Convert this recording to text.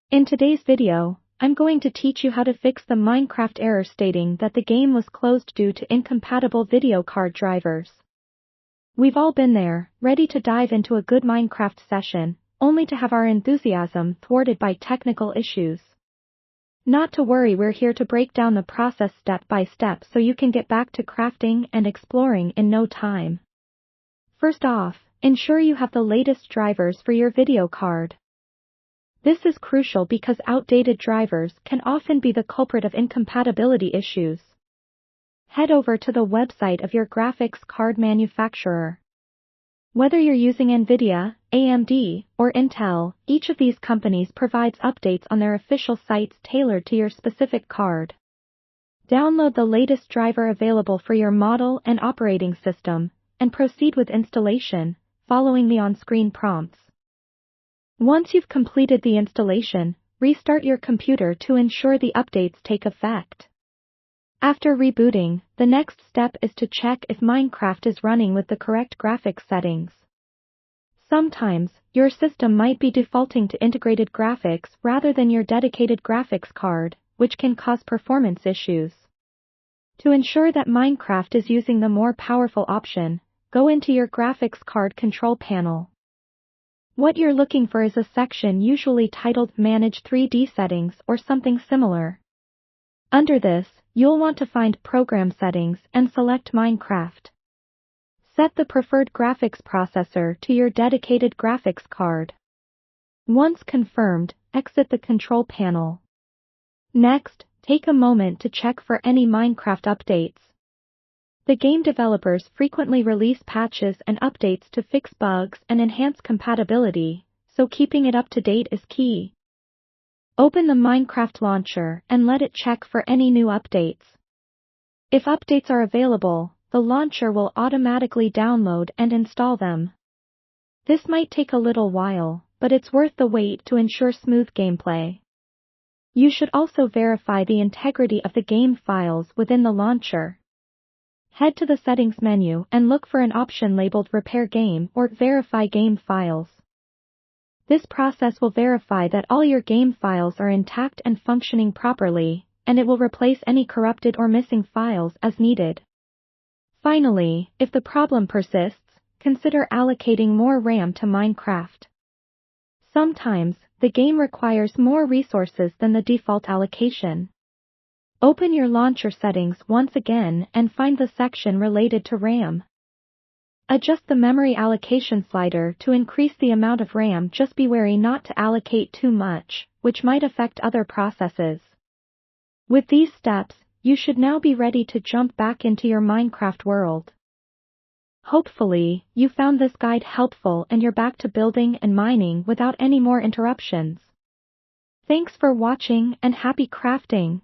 In today's video, I'm going to teach you how to fix the Minecraft error stating that the game was closed due to incompatible video card drivers. We've all been there, ready to dive into a good Minecraft session, only to have our enthusiasm thwarted by technical issues. Not to worry, we're here to break down the process step by step so you can get back to crafting and exploring in no time. First off, ensure you have the latest drivers for your video card. This is crucial because outdated drivers can often be the culprit of incompatibility issues. Head over to the website of your graphics card manufacturer. Whether you're using NVIDIA, AMD, or Intel, each of these companies provides updates on their official sites tailored to your specific card. Download the latest driver available for your model and operating system, and proceed with installation, following the on-screen prompts. Once you've completed the installation, restart your computer to ensure the updates take effect. After rebooting, the next step is to check if Minecraft is running with the correct graphics settings. Sometimes, your system might be defaulting to integrated graphics rather than your dedicated graphics card, which can cause performance issues. To ensure that Minecraft is using the more powerful option, go into your graphics card control panel. What you're looking for is a section usually titled Manage 3D Settings or something similar. Under this, you'll want to find Program Settings and select Minecraft. Set the preferred graphics processor to your dedicated graphics card. Once confirmed, exit the control panel. Next, take a moment to check for any Minecraft updates. The game developers frequently release patches and updates to fix bugs and enhance compatibility, so keeping it up to date is key. Open the Minecraft launcher and let it check for any new updates. If updates are available, the launcher will automatically download and install them. This might take a little while, but it's worth the wait to ensure smooth gameplay. You should also verify the integrity of the game files within the launcher. Head to the Settings menu and look for an option labeled Repair Game or Verify Game Files. This process will verify that all your game files are intact and functioning properly, and it will replace any corrupted or missing files as needed. Finally, if the problem persists, consider allocating more RAM to Minecraft. Sometimes, the game requires more resources than the default allocation. Open your launcher settings once again and find the section related to RAM. Adjust the memory allocation slider to increase the amount of RAM. Just be wary not to allocate too much, which might affect other processes. With these steps, you should now be ready to jump back into your Minecraft world. Hopefully, you found this guide helpful and you're back to building and mining without any more interruptions. Thanks for watching and happy crafting!